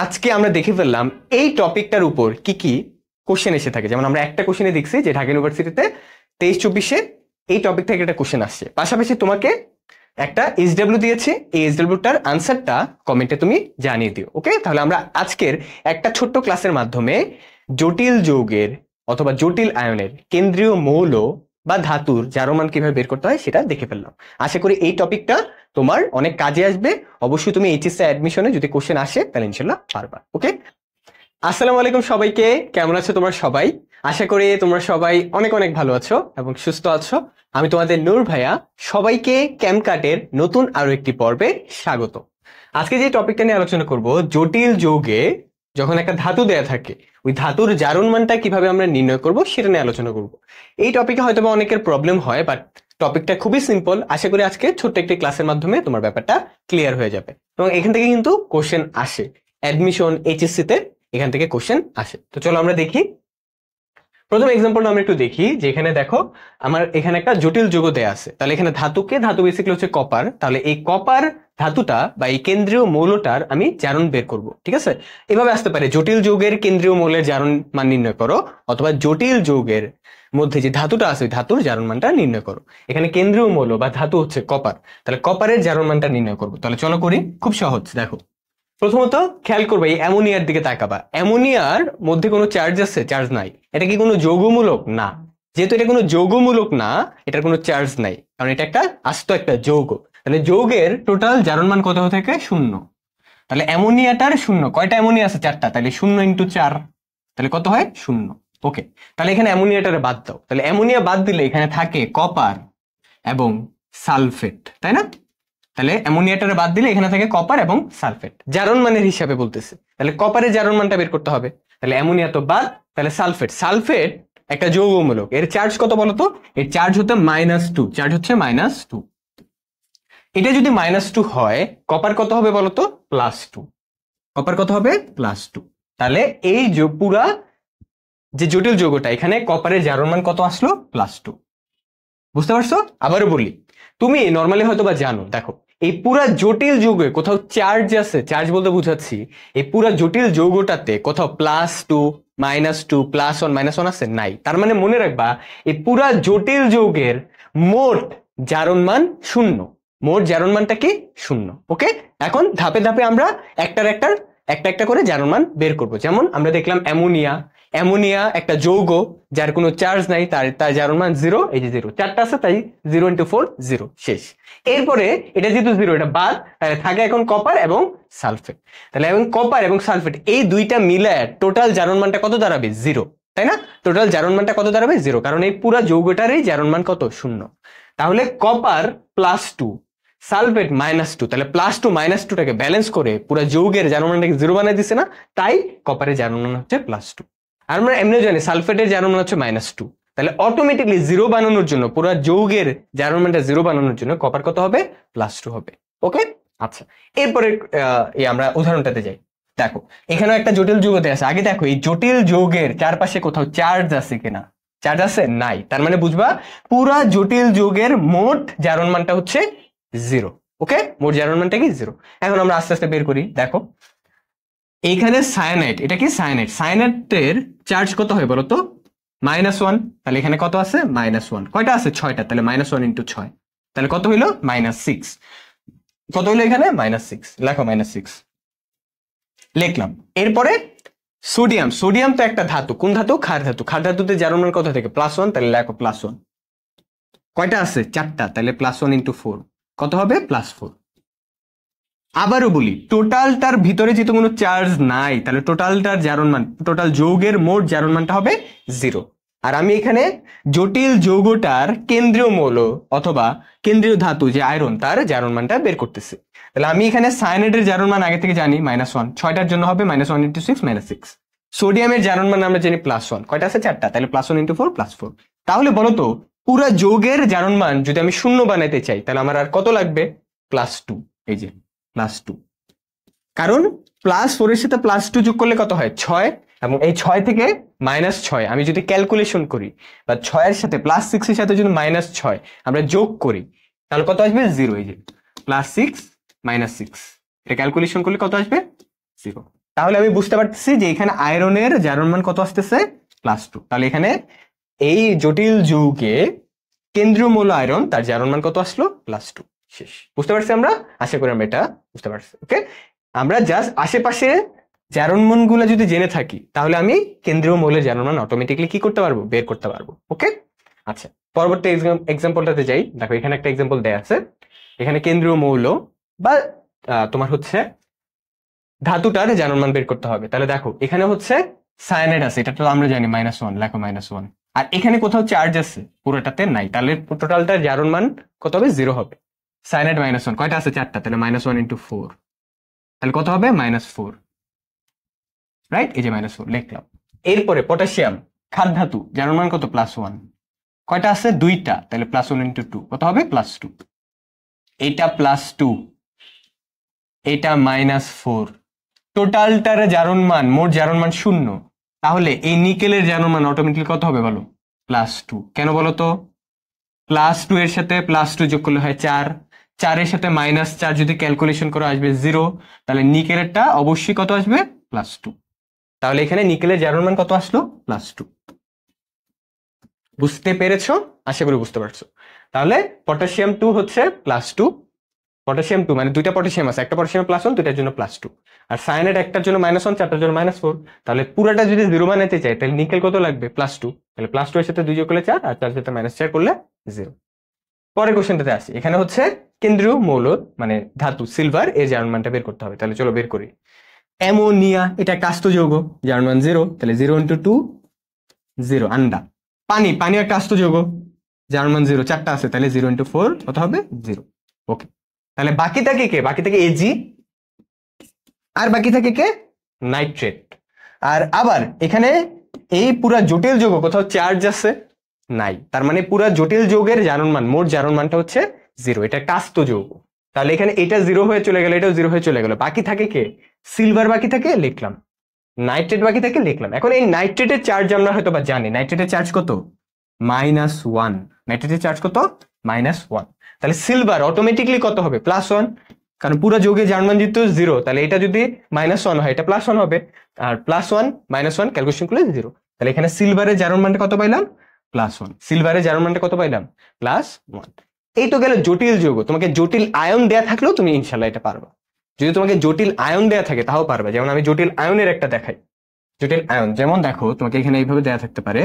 আজকে আমরা দেখে ফেললাম এই টপিকটার উপর কি কি কোশ্চেন এসে থাকে। যেমন আমরা একটা কোশ্চেনে দেখছি যে ঢাকা ইউনিভার্সিটিতে 23-24-এ এই টপিক থেকে একটা কোশ্চেন আসছে। পাশাপাশি তোমাকে একটা এইচডব্লিউ দিয়েছে, এই এইচডব্লিউটার আনসারটা কমেন্টে তুমি জানিয়ে দিও। ওকে, তাহলে আমরা আজকের একটা ছোট্ট ক্লাসের মাধ্যমে জটিল যৌগের অথবা জটিল আয়নের কেন্দ্রীয় মৌল বা ধাতুর জারণ কিভাবে বের করতে হয় সেটা দেখে ফেললাম। আশা করি এই টপিকটা তোমার অনেক কাজে আসবে। অবশ্যই তুমি এইচএসসি অ্যাডমিশনে যদি কোশ্চেন আসে তাহলে ইনশাল্লাহ পারবা। ওকে, আসসালামু আলাইকুম সবাইকে, কেমন আছো তোমরা সবাই? আশা করি তোমরা সবাই অনেক অনেক ভালো আছো এবং সুস্থ আছো। আমি তোমাদের নূর ভাইয়া, সবাইকে ক্যামকাটের নতুন আরো একটি পর্বে স্বাগত। আজকে যে টপিকটা নিয়ে আলোচনা করব, জটিল যৌগে যখন একটা ধাতু দেয়া থাকে ওই ধাতুর জারণ মানটা কিভাবে আমরা নির্ণয় করব সেটা নিয়ে আলোচনা করব। এই টপিকে হয়তো বা অনেকের প্রবলেম হয়, বাট টপিকটা খুবই সিম্পল। আশা করি আজকে ছোট্ট একটি ক্লাসের মাধ্যমে তোমার ব্যাপারটা ক্লিয়ার হয়ে যাবে এবং এখান থেকে কিন্তু কোশ্চেন আসে অ্যাডমিশন এইচএসসি তে, এখান থেকে কোশ্চেন আসে। তো চলো আমরা দেখি। প্রথম এক্সাম্পলটা আমরা একটু দেখি যে এখানে দেখো আমার এখানে একটা জটিল যৌগ দেয়া আছে। তাহলে এখানে ধাতু বেসিক্যালি হচ্ছে কপার। তাহলে এই কপার ধাতুটা বা এই কেন্দ্রীয় মৌলটার আমি জারণ বের করব। ঠিক আছে, এভাবে আসতে পারে জটিল যৌগের কেন্দ্রীয় মৌলের জারণ মান নির্ণয় করো, অথবা জটিল যৌগের মধ্যে যে ধাতুটা আছে ওই ধাতুর জারণ মানটা নির্ণয় করো। এখানে কেন্দ্রীয় মৌল বা ধাতু হচ্ছে কপার, তাহলে কপারের জারণ মানটা নির্ণয় করবো। তাহলে চলো করি, খুব সহজ। দেখো প্রথমত খেয়াল করবে এই অ্যামোনিয়ার দিকে তাকাবা। অ্যামোনিয়ার মধ্যে কোনো চার্জ আছে? চার্জ নাই। এটা কি কোনো যৌগমূলক? না। যেহেতু এটা কোনো যৌগমূলক না, এটার কোনো চার্জ নাই, কারণ এটা একটা আস্ত একটা যৌগ। তাহলে যৌগের টোটাল জারণ মান কত হয়ে থাকে? 0। তাহলে অ্যামোনিয়াটার 0। কয়টা অ্যামোনিয়া আছে? 4টা। তাহলে 0 × 4, তাহলে কত হয়? 0। ওকে, তাহলে এখানে অ্যামোনিয়াটারে বাদ দাও। তাহলে অ্যামোনিয়া বাদ দিলে এখানে থাকে কপার এবং সালফেট, তাই না? তাহলে অ্যামোনিয়াটারে বাদ দিলে এখানে থাকে কপার এবং সালফেট, জারণ মানের হিসাবে বলতেছে। তাহলে কপারের জারণ মানটা বের করতে হবে। তাহলে অ্যামোনিয়া তো বাদ, তাহলে সালফেট। সালফেট একটা যৌগমূলক, এর চার্জ কত বলতো? এর চার্জ হতে -2, চার্জ হচ্ছে -2। এটা যদি -2 হয়, কপার কত হবে বলতো? +2। কপার কত হবে? +2। তাহলে এই পুরা যে জটিল যৌগটা, এখানে কপারের জারণ মান কত আসলো? +2। বুঝতে পারছো? আবারও বলি, তুমি নর্মালি হয়তো বা জানো, দেখো এই পুরা জটিল যৌগে কোথাও চার্জ আছে? চার্জ বলতে বুঝাচ্ছি এই পুরা জটিল যৌগটাতে কোথাও +2, -2, +1, -1 আছে? নাই। তার মানে মনে রাখবা এই পুরা জটিল যৌগের মোট জারণ মান 0। মোট জারণ মানটা কি? 0। ওকে, এখন ধাপে ধাপে আমরা একটা একটা করে জারণ মান বের করব। যেমন আমরা দেখলাম অ্যামোনিয়া একটা যৌগ যার কোনো চার্জ নাই, তার জারণ মান 0। এই যে 0, 4টা আছে, তাই 0 × 4 0, শেষ। এরপরে এটা যেহেতু 0, এটা বাদ, তাহলে থাকে এখন কপার এবং সালফেট। তাহলে এখন কপার এবং সালফেট এই দুইটা মিলায় টোটাল জারণ মানটা কত দাঁড়াবে? 0, তাই না? টোটাল জারণ মানটা কত দাঁড়াবে? 0, কারণ এই পুরা যৌগটারই জারণ মান কত? 0। তাহলে কপার +2, সালফেট -2, তাহলে +2 -2টাকে ব্যালেন্স করে পুরো যৌগের জারণ মানটাকে 0 বানিয়ে দিছে না? তাই কপারের জারণ মান হচ্ছে +2। আর আমরা এমনি জানি সালফেটের জারণ মান হচ্ছে -2। তাহলে অটোমেটিকলি 0 বানানোর জন্য, পুরো যৌগের জারণ মানটা 0 বানানোর জন্য কপার কত হবে? +2 হবে। ওকে, আচ্ছা, এরপরে আমরা উদাহরণটাতে যাই। দেখো এখানেও একটা জটিল যৌগ দেয়া আছে। আগে দেখো এই জটিল যৌগের চারপাশে কোথাও চার্জ আছে কিনা? চার্জ আছে? নাই। তার মানে বুঝবা পুরা জটিল যৌগের মোট জারণ মানটা হচ্ছে 0। ওকে, মোট জারণ মানটা কি? 0। এখন আমরা আস্তে আস্তে বের করি। দেখো এইখানে সায়ানাইড, এটা কি? সায়ানাইডের চার্জ কত হয় বলতো? -1। তাহলে এখানে কত আছে? -1। কয়টা আছে? 6টা। তাহলে -1 × 6, তাহলে কত হইলো? -6। কত হইলো এখানে? -6। লেখো -6, লিখলাম। এরপরে সোডিয়াম তো একটা ধাতু। কোন ধাতু? ক্ষার ধাতু। ক্ষার ধাতুতে জারণ মান কত থেকে? +1। তাহলে লেখো +1। কয়টা আছে? 4টা। তাহলে +1 × 4 কত হবে? +4। আবারও বলি, টোটালটার ভিতরে যেহেতু কোনো চার্জ নাই, তাহলে টোটালটার জারণ মান, টোটাল যৌগের মোট জারণ মানটা হবে 0। আর আমি এখানে জটিল যৌগটার কেন্দ্রীয় মৌল অথবা কেন্দ্রীয় ধাতু যে আয়রন, তার জারণ মানটা বের করতেছি। তাহলে আমি এখানে সায়ানাইডের জারণ মান আগে থেকে জানি -1, 6টার জন্য হবে -1 × 6 -6। সোডিয়ামের জারণ মান আমরা জানি +1, কয়টা আছে? 4টা। তাহলে +1 × 4 +4। তাহলে বলতো পুরো যৌগের জারণ মান যদি আমি 0 বানাইতে চাই, তাহলে আমার আর কত লাগবে? +2। এই যে +2, কারণ +4 এর সাথে +2 যোগ করলে কত হয়? 6। এবং এই 6 থেকে -6 আমি যদি ক্যালকুলেশন করি, বা 6 এর সাথে +6 এর সাথে যদি -6 আমরা যোগ করি, তাহলে কত আসবে? 0। এই যে +6 - 6, এটা ক্যালকুলেশন করলে কত আসবে? 0। তাহলে আমি বুঝতে পারতেছি যে এখানে আয়রনের জারণ মান কত আসতেছে, +2। তাহলে এখানে এই জটিল যৌগে কেন্দ্রীয় মৌল আয়রন, তার জারণ মান কত আসলো, +2। শেষ। বুঝতে পারছি আমরা? আশা করি আমরা এটা বুঝতে পারছি। ওকে, আমরা জাস্ট আশেপাশে জারণ মান গুলো যদি জেনে থাকি তাহলে আমি কেন্দ্রীয় মৌলের জারণ মান অটোমেটিকলি কি করতে পারবো, বের করতে পারবো। ওকে, আচ্ছা পরবর্তী এক্সাম্পলটাতে যাই। দেখো এখানে একটা এক্সাম্পল দেয়া আছে। এখানে কেন্দ্রীয় মৌল বা তোমার হচ্ছে ধাতুটার জারণ মান বের করতে হবে। তাহলে দেখো এখানে হচ্ছে সায়ানাইড আছে, এটা তো আমরা জানি -1, লেখো -1। আর এখানে কোথাও চার্জ আছে, পুরোটাতে নাই, তাহলে টোটালটার জারণ মান কত হবে, 0 হবে। সায়ানাইড -1, কয়টা আছে, 4টা, তাহলে -1 × 4, তাহলে কত হবে, -4। রাইট, এই যে -4 লিখলাম। এরপরে পটাশিয়াম, খাদ ধাতু, জারণ মান কত, +1, কয়টা আছে, 2টা, তাহলে +1 × 2 কত হবে, +2। এইটা +2, এটা -4, টোটালটার জারণ মান, মোট জারণ মান 0। তাহলে এই নিকেলের জারণ মান অটোমেটিক্যালি কত হবে বলো, +2। কেন বলো তো, +2 এর সাথে +2 যোগ করলে হয় 4, 4 এর সাথে -4 যদি ক্যালকুলেশন করে আসবে 0, তাহলে নিকেলেরটা অবশ্যই কত আসবে, +2। তাহলে এখানে নিকেলের জারণ মান কত আসলো, +2। বুঝতে পেরেছো? আশা করি বুঝতে পারছো। তাহলে পটাশিয়াম 2 হচ্ছে +2, পটাশিয়াম 2 মানে দুইটা পটাশিয়াম আছে, একটা পটাশিয়াম +1, দুইটার জন্য +2। আর সায়ানাইড একটার জন্য -1, চারটার জন্য -4। তাহলে পুরাটা যদি 0 বানাইতে চাই তাহলে নিকেল কত লাগবে, +2। তাহলে +2 এর সাথে 2 যোগ করলে 4, আর 4 এর সাথে -4 করলে 0। পরের কোশ্চেনটাতে আসি। এখানে হচ্ছে কেন্দ্রীয় মৌল মানে ধাতু সিলভার, এর জারণ মানটা বের করতে হবে। তাহলে চলো বের করি। অ্যামোনিয়া, এটা একটা আস্ত যৌগ, জারণ মান 0, তাহলে 0 × 2 0। আন্ডা, পানি, পানি একটা আস্ত যৌগ, জারণ মান 0, 4টা আছে, তাহলে 0 × 4 কত হবে, 0। ওকে, তাহলে বাকি থাকে কে, বাকি থাকে এজি, আর বাকি থাকে কে, নাইট্রেট। আর আবার এখানে এই পুরা জটিল যৌগ কোথাও চার্জ আছে, নাই, তার মানে পুরা জটিল যৌগের জারণ মান, মোট জারণ মানটা হচ্ছে 0। এটা একটা আস্ত যৌগ, তাহলে এখানে এটা 0 হয়ে চলে গেল, এটাও 0 হয়ে চলে গেল। বাকি থাকে কে, সিলভার বাকি থাকে, লিখলাম। নাইট্রেট বাকি থাকে, লিখলাম। এখন এই নাইট্রেটের চার্জ আমরা হয়তো বা জানি, নাইট্রেটের চার্জ কত, -1। নাইট্রেটের চার্জ কত, -1। তাহলে সিলভার অটোমেটিকলি কত হবে, +1, কারণ পুরো যৌগে জারণ মান যেহেতু 0, তাহলে এটা যদি -1 হয় এটা +1 হবে, আর +1 -1 ক্যালকুলেশন করলে 0। তাহলে এখানে সিলভারের জারণ মানটা কত পাইলাম, +1। সিলভারের জারণ মানটা কত পাইলাম, +1। এই তো গেল জটিল যৌগ। তোমাকে জটিল আয়ন দেয়া থাকলেও তুমি ইনশাল্লাহ এটা পারবা। যদি তোমাকে জটিল আয়ন দেয়া থাকে তাও পারবে। যেমন আমি জটিল আয়নের একটা দেখাই। জটিল আয়ন যেমন দেখো তোমাকে এখানে এইভাবে দেয়া থাকতে পারে,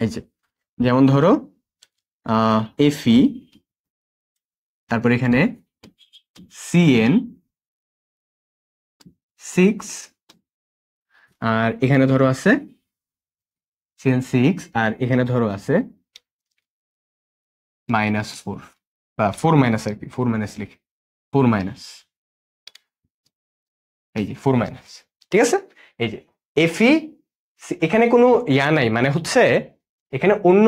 এই যে যেমন ধরো Fe, তারপর এখানে CN6, আর এখানে ধরো আছে CN6, আর এখানে ধরো আছে -4 বা 4- আর কি, 4- লিখি, 4-, এই যে 4-, ঠিক আছে। এই যে Fe, এখানে কোনো ইয়া নাই, মানে হচ্ছে এখানে অন্য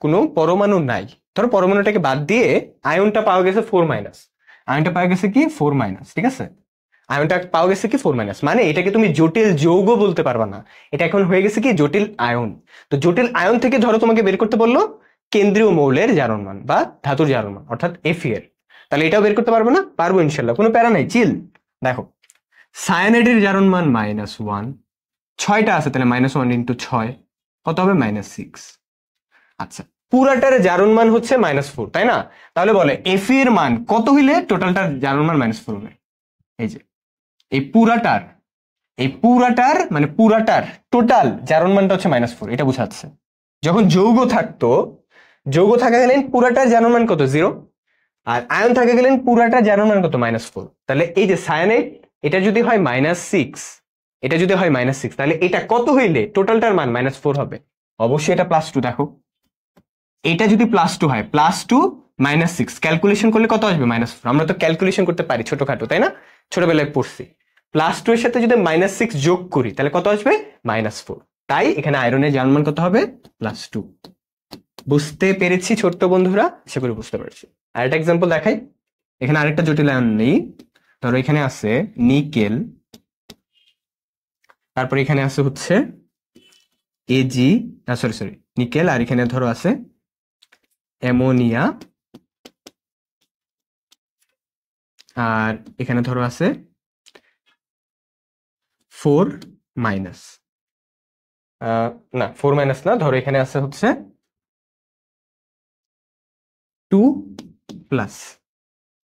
কোনো পরমাণু নাই। ধরো পরমাণুটাকে বাদ দিয়ে আয়নটা পাওয়া গেছে 4-, আয়নটা পাওয়া গেছে কি 4-, ঠিক আছে। আয়নটা পাওয়া গেছে কি 4-, মানে এটাকে তুমি জটিল যৌগ বলতে পারবা না, এটা এখন হয়ে গেছে কি জটিল আয়ন। তো জটিল আয়ন থেকে ধরো তোমাকে বের করতে বললো কেন্দ্রীয় মৌলের জারণ মান বা ধাতুর জারণ মান, অর্থাৎ Fe এর, তাহলে এটাও বের করতে পারবো না, পারবো ইনশাল্লাহ, কোনো প্যারা নাই, চিল। দেখো সায়ানাইডের জারণ মান -1, 6টা আছে, তাহলে -1 × 6 কত হবে, -6। আচ্ছা, পুরাটার জারণ মান হচ্ছে -4, তাই না? তাহলে বলে Fe এর মান কত হইলে টোটালটার জারণ মান -4 হবে। এই যে এই পুরাটার মানে পুরাটার টোটাল জারণ মানটা হচ্ছে -4, এটা বোঝাচ্ছে। যখন যৌগ থাকতো, যৌগ থাকাকালীন পুরাটার জারণ মান কত, 0, আর আয়ন থাকাকালীন পুরাটার জারণ মান কত, -4। তাহলে এই যে সায়ানাইড, এটা যদি হয় -6, এটা যদি হয় -6, তাহলে এটা কত হইলে টোটালটার মান -4 হবে? অবশ্যই এটা +2। দেখো এটা যদি +2 হয়, +2 -6 ক্যালকুলেশন করলে কত আসবে, -4। আমরা তো ক্যালকুলেশন করতে পারি ছোটখাটো, তাই না, ছোটবেলায় পড়ছি। +2 এর সাথে যদি -6 যোগ করি তাহলে কত আসবে, -4। তাই এখানে আয়রনের জারণ মান কত হবে, +2। বুঝতে পেরেছি ছোট্ট বন্ধুরা, আশা করি বুঝতে পেরেছি। আরেকটা এক্সাম্পল দেখাই। এখানে আরেকটা জটিল আয়ন নেই। ধরো এখানে আছে নিকেল, তারপর এখানে আছে হচ্ছে এজি, সরি নিকেল, আর এখানে ধরো আছে অ্যামোনিয়া, আর এখানে ধরো আছে 4 মাইনাস, না 4 মাইনাস না, ধরো এখানে আছে হচ্ছে 2 প্লাস।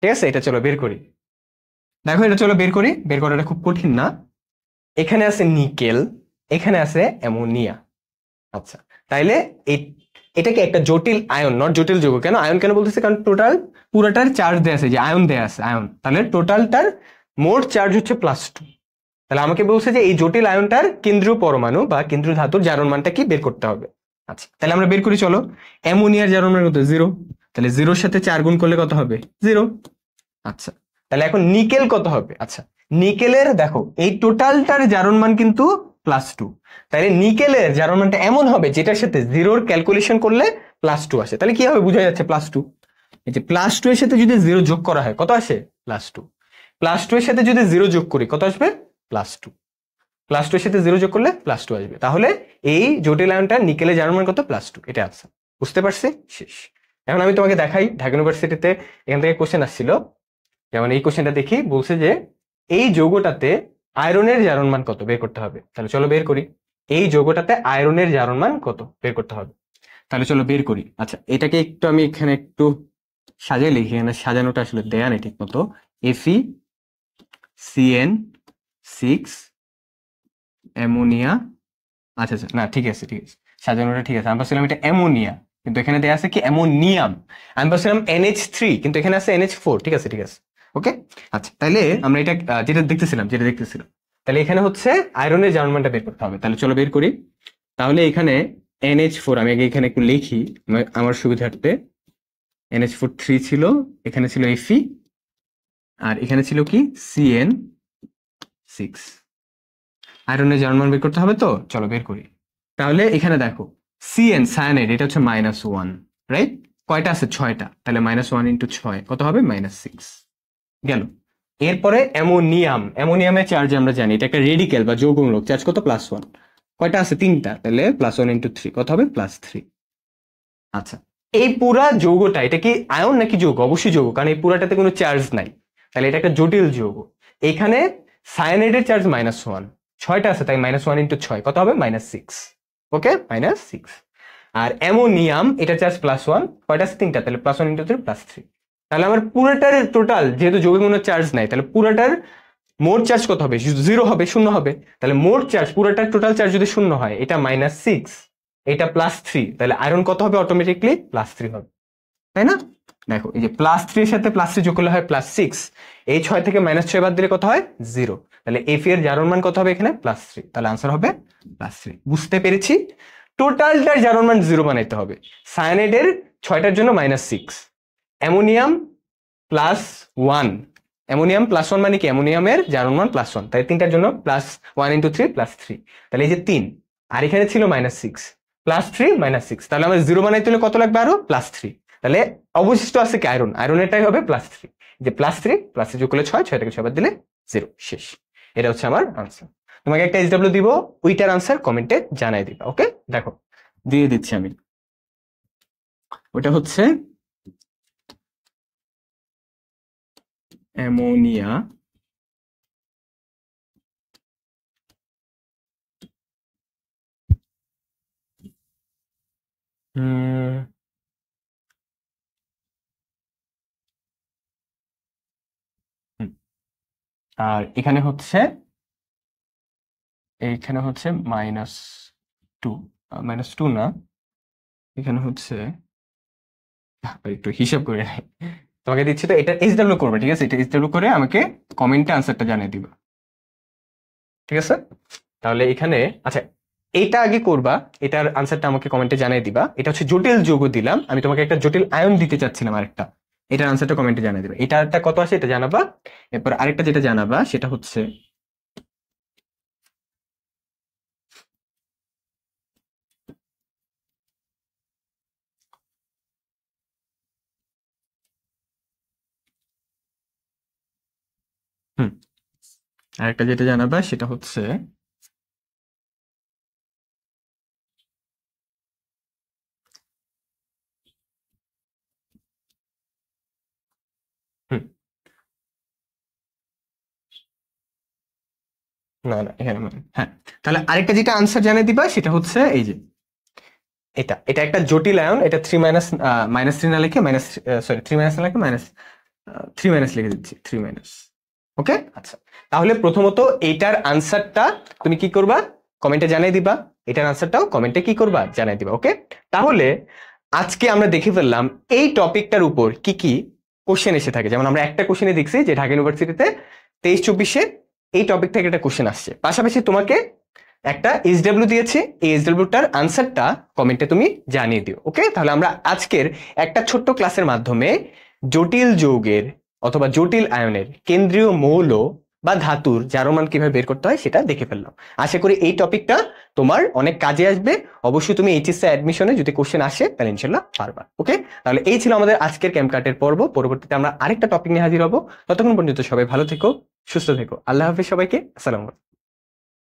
ঠিক আছে, এটা চলো বের করি। দেখো এটা চলো বের করি, বের করাটা খুব কঠিন না। এখানে আছে নিকেল, এখানে আছে অ্যামোনিয়া। আচ্ছা, তাইলে এটাকে একটা জটিল আয়ন, নট জটিল যৌগ। কেন আয়ন কেন বলতেছে? কারণ টোটাল পুরাটার চার্জ দেয়া আছে, যে আয়ন দেয়া আছে আয়ন, তাহলে টোটালটার মোট চার্জ হচ্ছে +2। তাহলে আমাকে বলছে যে এই জটিল আয়নটার কেন্দ্রীয় পরমাণু বা কেন্দ্রীয় ধাতুর জারণ মানটা কি বের করতে হবে। আচ্ছা, তাহলে আমরা বের করি চলো। অ্যামোনিয়ার জারণ মান কত? 0। তাহলে 0-র সাথে 4 গুণ করলে কত হবে? 0। আচ্ছা, তাহলে এখন নিকেল কত হবে? আচ্ছা, নিকেলের দেখো এই টোটালটার জারণ মান কিন্তু +2। তাহলে নিকেলের জারণ মানটা এমন হবে যেটার সাথে 0-র ক্যালকুলেশন করলে +2 আসে। তাহলে কি হবে? বোঝা যাচ্ছে +2। এই যে +2 এর সাথে যদি 0 যোগ করা হয় কত আসে? +2। +2 এর সাথে যদি 0 যোগ করি কত আসবে? +2। +2 এর সাথে 0 যোগ করলে +2 আসবে। তাহলে এই জটিল আয়নটা নিকেলের জারণ মান কত? +2। এটা আছে, বুঝতে পারছি? শেষ। এখন আমি তোমাকে দেখাই, ঢাকা ইউনিভার্সিটিতে এখান থেকে কোশ্চেন আসছিল। যেমন এই কোশ্চেনটা দেখি, বলছে যে এই যৌগটাতে আয়রনের জারণ মান কত বের করতে হবে। তাহলে চলো বের করি। এই যৌগটাতে আয়রনের জারণ মান কত বের করতে হবে। তাহলে চলো বের করি। আচ্ছা, এটাকে একটু আমি এখানে একটু সাজিয়ে লিখি, এখানে সাজানোটা আসলে দেয়া নেই ঠিক মতো। FeCN6 ammonia. আচ্ছা আচ্ছা, না ঠিক আছে ঠিক আছে, সাজানোটা ঠিক আছে। আমি ভাবছিলাম এটা অ্যামোনিয়া, কিন্তু এখানে দেয়া আছে কি অ্যামোনিয়াম। আমি ভাবছিলাম NH3, কিন্তু এখানে আছে NH4। ঠিক আছে ঠিক আছে, ওকে। আচ্ছা, তাহলে আমরা এটা যেটা দেখতেছিলাম, তাহলে এখানে হচ্ছে আয়রনের জারণ মানটা বের করতে হবে। তাহলে চলো বের করি। তাহলে এখানে NH4, আমি আগে এখানে একটু লিখি আমার সুবিধার্থে। NH4 3 ছিল, এখানে ছিল Fe, আর এখানে ছিল কি CN6। আয়রনের জারণ মান বের করতে হবে, তো চলো বের করি। তাহলে এখানে দেখো CN সায়ানাইড, এটা হচ্ছে -1, রাইট? কয়টা আছে? 6টা। তাহলে -1 × 6 কত হবে? -6 গেল। এরপরে অ্যামোনিয়াম, অ্যামোনিয়ামের চার্জ আমরা জানি, এটা একটা রেডিক্যাল বা যৌগমূলক, চার্জ কত? +1। কয়টা আছে? 3টা। তাহলে +1 × 3 কত হবে? +3। আচ্ছা, এই পুরা যৌগটা এটা কি আয়ন নাকি যৌগ? অবশ্যই যৌগ, কারণ এই পুরাটাতে কোনো চার্জ নাই। তাহলে এটা একটা জটিল যৌগ। এখানে সায়ানাইডের চার্জ -1, 6টা আছে, তাই -1 × 6 কত হবে? -6। ওকে, -6। আর অ্যামোনিয়াম, এটা চার্জ +1, কয়টা আছে? 3টা। তাহলে +1 × 3 +3। তাহলে আমার পুরোটার টোটাল, যেহেতু যৌগের কোনো চার্জ নাই, তাহলে পুরোটার মোট চার্জ কত হবে? 0 হবে, 0 হবে। তাহলে মোট চার্জ, পুরোটার টোটাল চার্জ যদি 0 হয়, এটা -6, এটা +3, তাহলে আয়রন কত হবে? অটোমেটিকলি +3 হবে, তাই না? দেখো এই যে +3 এর সাথে +3 যোগ করলে হয় +6, এই 6 থেকে -6 বাদ দিলে কত হয়? 0। তাহলে Fe এর জারণ মান কত হবে এখানে? +3। তাহলে আনসার হবে +3। বুঝতে পেরেছি? টোটালটার জারণ মান 0 বানাইতে হবে। সায়ানাইডের 6টার জন্য -6, অ্যামোনিয়াম +1, অ্যামোনিয়াম +1 মানে কি? অ্যামোনিয়ামের জারণ মান +1, তাই 3টার জন্য +1 × 3 +3। তাহলে এই যে 3, আর এখানে ছিল -6, +3 -6, তাহলে আমার 0 বানাইতে হলে কত লাগবে? আরো +3। তাহলে অবশিষ্ট আছে কি? আয়রন, আয়রনেরটাই হবে +3। যে +3 যোগ করলে 6, 6 থেকে 6 বাদ দিলে 0, শেষ। এটা হচ্ছে আমার আনসার। তোমাকে একটা SW দিব, ওইটার আনসার কমেন্টে জানাই দিবা, ওকে? দেখো দিয়ে দিচ্ছি আমি। ওটা হচ্ছে অ্যামোনিয়া আর এখানে হচ্ছে -2, -2 না, এখানে হচ্ছে একটু হিসাব করে নেই। তোমাকে দিচ্ছি, তো এটা SW করবে, ঠিক আছে? এটা SW করে আমাকে কমেন্টে আনসারটা জানিয়ে দিবা, ঠিক আছে? তাহলে এখানে আচ্ছা, এইটা আগে করবা, এটার আনসারটা আমাকে কমেন্টে জানিয়ে দিবা। এটা হচ্ছে জটিল যৌগ দিলাম, আমি তোমাকে একটা জটিল আয়ন দিতে চাচ্ছিলাম আরেকটা। এটার আনসারটা কমেন্টে জানিয়ে দিবা। এটাটা কত আসে এটা জানাবা। এরপর আরেকটা যেটা জানাবা সেটা হচ্ছে হুম, আরেকটা যেটা জানাবা সেটা হচ্ছে হুম না না এখানে হ্যাঁ, তাহলে আরেকটা যেটা আনসার জানিয়ে দিবা সেটা হচ্ছে এই যে এটা এটা একটা জটিল আয়ন, এটা থ্রি মাইনাস মাইনাস থ্রি না লিখে মাইনাস, সরি থ্রি মাইনাস না লিখে মাইনাস থ্রি মাইনাস লিখে দিচ্ছি, থ্রি মাইনাস। ওকে আচ্ছা, তাহলে প্রথমত এইটার আনসারটা তুমি কি করবা, কমেন্টে জানিয়ে দিবা। এটার আনসারটাও কমেন্টে কি করবা, জানিয়ে দিবা। ওকে, তাহলে আজকে আমরা দেখে ফেললাম এই টপিকটার উপর কি কি কোশ্চেন এসে থাকে। যেমন আমরা একটা কোশ্চেনে দেখছি যে ঢাকা ইউনিভার্সিটিতে 23-24-এ এই টপিক থেকে একটা কোশ্চেন আসছে। পাশাপাশি তোমাকে একটা এইচডব্লিউ দিয়েছে, এই এইচডব্লিউটার আনসারটা কমেন্টে তুমি জানিয়ে দিও। ওকে, তাহলে আমরা আজকের একটা ছোট্ট ক্লাসের মাধ্যমে জটিল যৌগের অথবা জটিল আয়নের কেন্দ্রীয় মৌল বা ধাতুর জারণ কিভাবে বের করতে হয় সেটা দেখে ফেললাম। আশা করি এই টপিকটা তোমার অনেক কাজে আসবে। অবশ্যই তুমি এইচএসসি অ্যাডমিশনে যদি কোশ্চেন আসে তাহলে ইনশাল্লাহ পারবা। ওকে, তাহলে এই ছিল আমাদের আজকের ক্যাম্পকার্টের পর্ব। পরবর্তীতে আমরা আরেকটা টপিক নিয়ে হাজির হব। ততক্ষণ পর্যন্ত সবাই ভালো থেকো, সুস্থ থেকো। আল্লাহ হাফিজ সবাইকে। আসসালামু আলাইকুম।